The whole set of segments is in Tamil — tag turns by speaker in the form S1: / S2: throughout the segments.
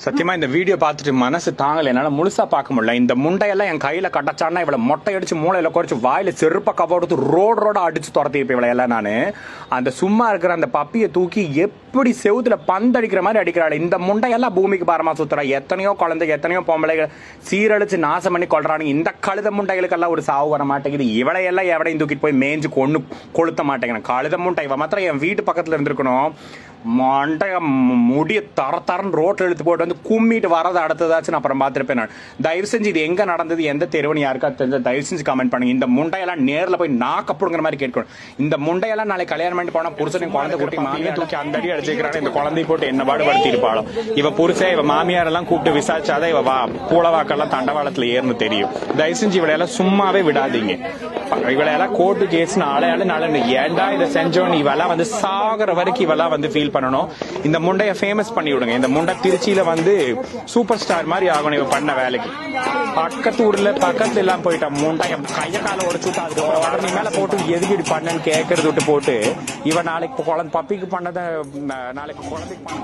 S1: சத்தியமா இந்த வீடியோ பார்த்துட்டு மனசு தாங்கல, என்னால முழுசா பார்க்க முடியல. இந்த முண்டையெல்லாம் என் கையில கட்டச்சான்னா இவளை மொட்டை அடிச்சு மூளையில குறைச்சு வாயில செருப்ப கவடுத்து ரோட அடிச்சு துரத்திருப்பேன் இவளையெல்லாம். நானு அந்த சும்மா இருக்கிற அந்த பப்பியை தூக்கி எப்படி செவுத்துல பந்தடிக்கிற மாதிரி அடிக்கிறாள். இந்த முண்டையெல்லாம் பூமிக்கு பாரமா சுத்துறா. எத்தனையோ குழந்தை எத்தனையோ பொம்பளைகள் சீரழிச்சு நாசம் பண்ணி கொள்றானுங்க. இந்த கழுத முண்டைகளுக்கெல்லாம் ஒரு சாவு வர மாட்டேங்குது. இவளையெல்லாம் எவடையும் தூக்கிட்டு போய் மேய்ஞ்சு கொண்டு கொளுத்த மாட்டேங்கிறேன். கழுத முண்டை இவ மாத்திரம் என் வீட்டு பக்கத்துல இருந்திருக்கணும். மண்டைய முடிய தரன்னு ரோட்டில் இழுத்து போட்டு வந்து கும்மிட்டு வரதை அடுத்ததாச்சும் நான் அப்புறம் பார்த்துருப்பேன். நான் தயவு செஞ்சு இது எங்க நடந்தது, எந்த தெருவனு யாருக்கா தெரிஞ்ச தயவு செஞ்சு கமெண்ட் பண்ணுங்க. இந்த முண்டையெல்லாம் நேரில் போய் நாக்கப்படுங்கிற மாதிரி கேட்கணும். இந்த முண்டையெல்லாம் நாளைக்கு கல்யாணம் பண்ணிட்டு போனா புருஷனையும் குழந்தை குட்டி மாமியார் தூக்கி அந்த அடி அடிச்சுக்கிறாங்க. இந்த குழந்தை போட்டு என்ன பாடுபடுத்தி இருப்பாளோ. இவ புருஷன் இவ மாமியார் எல்லாம் கூப்பிட்டு விசாரிச்சாதான் இவ பூளவாக்கெல்லாம் தண்டவாளத்துல ஏறுன்னு தெரியும். தயவு செஞ்சு இவளையெல்லாம் சும்மாவே விடாதீங்க. இவளையெல்லாம் கோர்ட்டு கேஸ் நாளையால ஏண்டா இதை செஞ்சோன்னு இவெல்லாம் வந்து சாகிற வரைக்கும் இவெல்லாம் வந்து ஃபீல் பண்ணணும். இந்த முண்டைய ஃபேமஸ் பண்ணி விடுங்க. இந்த முண்டை திருச்சியில வந்து சூப்பர் ஸ்டார் மாதிரி ஆகணும் இவ பண்ண வேலைக்கு. பக்கத்து ஊர்ல பக்கத்துல எல்லாம் போயிட்டா முண்டைய கைய கால உடச்சுட்டா அதுக்கப்புறம் உடனே மேல போட்டு எதுக்கு இப்படி பண்ணன்னு கேட்கறது விட்டு போட்டு இவ நாளைக்கு குழந்தை பப்பிக்கு பண்ணத நாளைக்கு குழந்தைக்கு பண்ண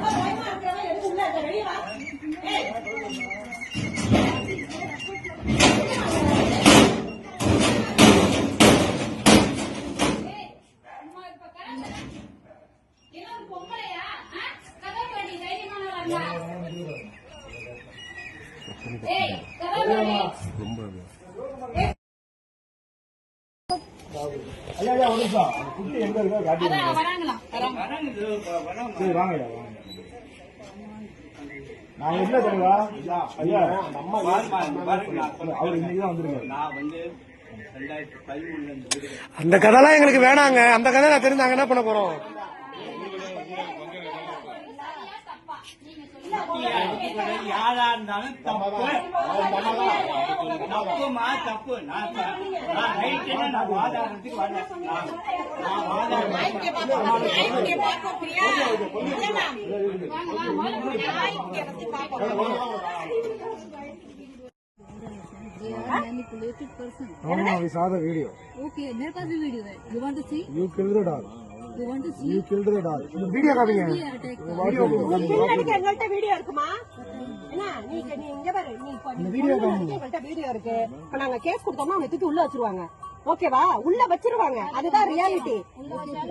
S2: நான் என்ன தெரியுமா ஐயா நம்ம அவர் இன்னைக்குதான் வந்துருக்காரு. நான் வந்து அந்த கதைலாம் எங்களுக்கு வேணாங்க. அந்த கதை நான் தெரிஞ்சாங்க என்ன பண்ண போறோம்.
S3: யாரா இருந்தாலும் தப்பு தப்புமா தப்பு. நான் வாதாடுறதுக்கு வரல.
S4: They are manipulated person.
S2: No, we saw the video.
S4: Okay, मेरे पास भी वीडियो है. You want to see?
S2: You killed the dog.
S4: You want to see?
S2: You killed the dog. Video காமிங்க.
S5: எங்கள்கிட்ட வீடியோ இருக்குமா? என்ன நீ இங்க பாரு, நீ வீடியோ எங்கள்கிட்ட வீடியோ இருக்கு. இப்ப நாங்க கேஸ் கொடுத்தோம்னா அவனை தூக்கி உள்ள வச்சிருவாங்க. ஓகேவா? உள்ள வச்சிருவாங்க. அதுதான் ரியாலிட்டி.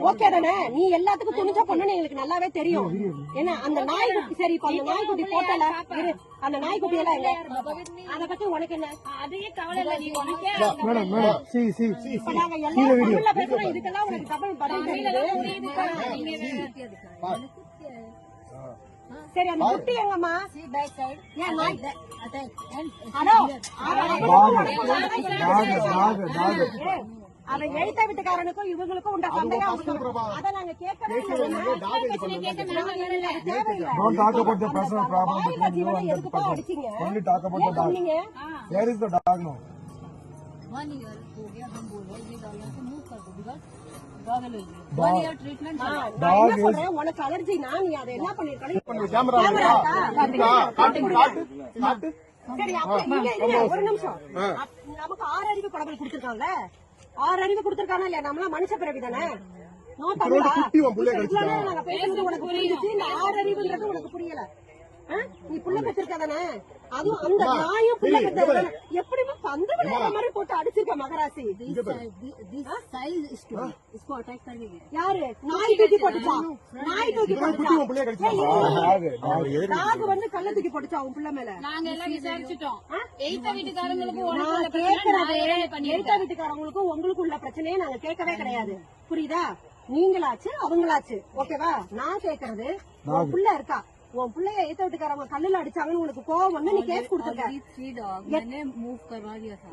S5: ஓகே தானே? நீ எல்லாத்துக்கும் துணிஞ்சா பொண்ணு எங்களுக்கு நல்லாவே தெரியும். ஏன்னா அந்த நாய்க்குட்டி சரி இப்ப அந்த நாய்க்குட்டி போட்டல அந்த நாய்க்குட்டி எல்லாம் எங்க அத பத்தி உனக்கு என்ன? அதையே கவலை இல்ல. நீ உனக்கே
S2: மேடம் மேடம் see
S5: நாங்க எல்லாம் உள்ள பேசுறோம். இதுக்கெல்லாம் உனக்கு தமிழ் பதில் தெரியுது. சரி அந்த குட்டி எங்கம்மா? ஏன் நாய் ஹலோ அவன் எழுத்த வீட்டுக்காரனுக்கும் இவங்களுக்கும் உண்ட சண்டையா அதை நாங்க கேட்கவே
S2: Don't talk about the personal problem between you and the person. Only talk about the dog. Where is the dog now?
S4: 1 year हो गया. हम बोल रहे हैं ये डॉलर से मूव कर दो because dog allergy 1 year treatment
S5: நான் சொல்றேன். உனக்கு அலர்ஜினா நீ அதை என்ன பண்ணிருக்க?
S2: கேமரா காட்டு.
S5: சரி அப்ப இங்க ஒரு நிமிஷம். நமக்கு 6 அறிவு கடவுள் கொடுத்திருக்காங்கல்ல. 6 அறிவு கொடுத்திருக்கானா இல்லையா? நம்மளாம் மனுஷ பிறவி தானே. நோ தமிழா நாங்க பேசுறது உனக்கு புரியுது. இந்த 6 அறிவுன்றது உனக்கு புரியல. நீ புள்ள பெற்றிருக்காதானே? அதுவும் அந்த நாயும் புள்ள பெற்ற எப்படிமா பந்து விளையாடுற மாதிரி போட்டு அடிச்சிருக்க மகராசி. யாரு நாய் தூக்கி போட்டுச்சா? நாய் தூக்கி போட்டுச்சா? நாகு வந்து கல்ல தூக்கி போட்டுச்சா உன் பிள்ளை மேல?
S6: நாங்க எல்லாம் விசாரிச்சுட்டோம். எய்த்த வீட்டுக்காரங்களுக்கும்
S5: உங்களுக்கு உள்ள பிரச்சனையே நாங்க கேட்கவே கிடையாது. புரியுதா? நீங்களாச்சு அவங்களாச்சு ஓகேவா? நான் கேக்குறது உன் புள்ள இருக்கா? உன் பிள்ளைய ஏத்த வீட்டுக்காரங்க கல்லுல அடிச்சாங்கன்னு உனக்கு கோவம் வந்து நீ கேஸ் கொடுத்துருக்க.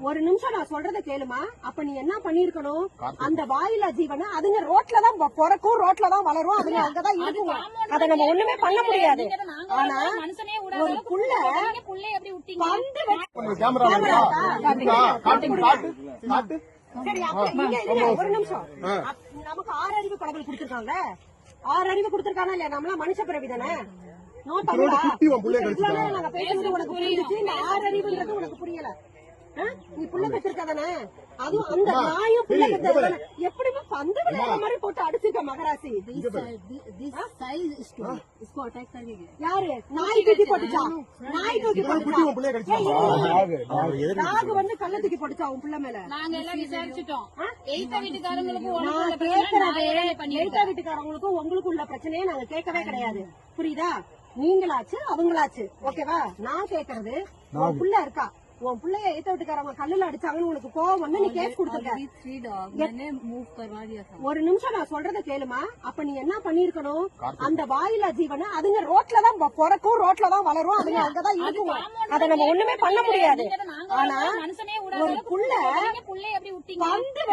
S5: ஒரு நிமிஷம் நான் சொல்றத கேளுமா. அப்ப நீ என்ன பண்ணிருக்கணும்? அந்த வாயிலா ஜீவனை அதுங்க ரோட்ல தான் பிறக்கும், ரோட்ல தான் வளரும், அதுங்க அங்கதான் இருக்குங்க. அதை நம்ம ஒண்ணுமே பண்ண முடியாது. ஆனா ஒரு புள்ள சரி ஒரு நிமிஷம். நமக்கு 6 அறிவு கடவுள் கொடுத்திருக்காங்க. 6 அறிவு கொடுத்திருக்கானா இல்லையா? நம்மளாம் மனுஷ பிறவி தானே. நோ தமிழா நாங்க பேசுறது உனக்கு புரியுது. இந்த 6 அறிவுன்றது உனக்கு புரியல. நீ புள்ள பெற்றிருக்காதானே? அதுவும் அந்த நாயும் புள்ள பெற்றிருக்காதானே? எப்படிமா பந்து விளையாடுற மாதிரி போட்டு அடிச்சிருக்க மகராசி?
S4: This size is too big. इसको अटैक करके गया.
S5: யாரு நாய் தூக்கி போட்டுச்சா? நாய் தூக்கி போட்டுச்சா?
S2: உன் பிள்ளைய கடிச்சாங்க.
S5: நாகு வந்து கல்ல தூக்கி போட்டுச்சா உன் புள்ள மேல?
S6: நாங்க எல்லாம் விசாரிச்சுட்டோம். எய்த்த வீட்டுக்காரங்களுக்கு
S5: நான் கேக்குறது எய்த்த வீட்டுக்காரங்களுக்கும் உங்களுக்கு உள்ள பிரச்சனையே நாங்க கேட்கவே கிடையாது. புரியுதா? நீங்களாச்சு அவங்களாச்சு. ஓகேவா? நான் கேக்குறது உன் புள்ள இருக்கா, உன் பிள்ளைய எய்த்த வீட்டுக்காரங்க கல்லுல அடிச்சாங்கன்னு உனக்கு கோவம் வந்து நீ கேஸ் கொடுத்துருக்க.
S4: Already 3 dogs. मैंने move करवा दिया था.
S5: ஒரு நிமிஷம் நான் சொல்றத கேளுமா. அப்ப நீ என்ன பண்ணிருக்கணும், அந்த வாயிலா ஜீவனை அதுங்க ரோட்ல தான் பிறக்கும், ரோட்ல தான் வளரும், அதுங்க அங்கதான் இருக்கும். அதை நம்ம ஒண்ணுமே பண்ண முடியாது. ஆனா
S6: மனுஷனே
S5: ஒரு புள்ள
S6: புள்ளைய எப்படி விட்டீங்க?
S5: வந்து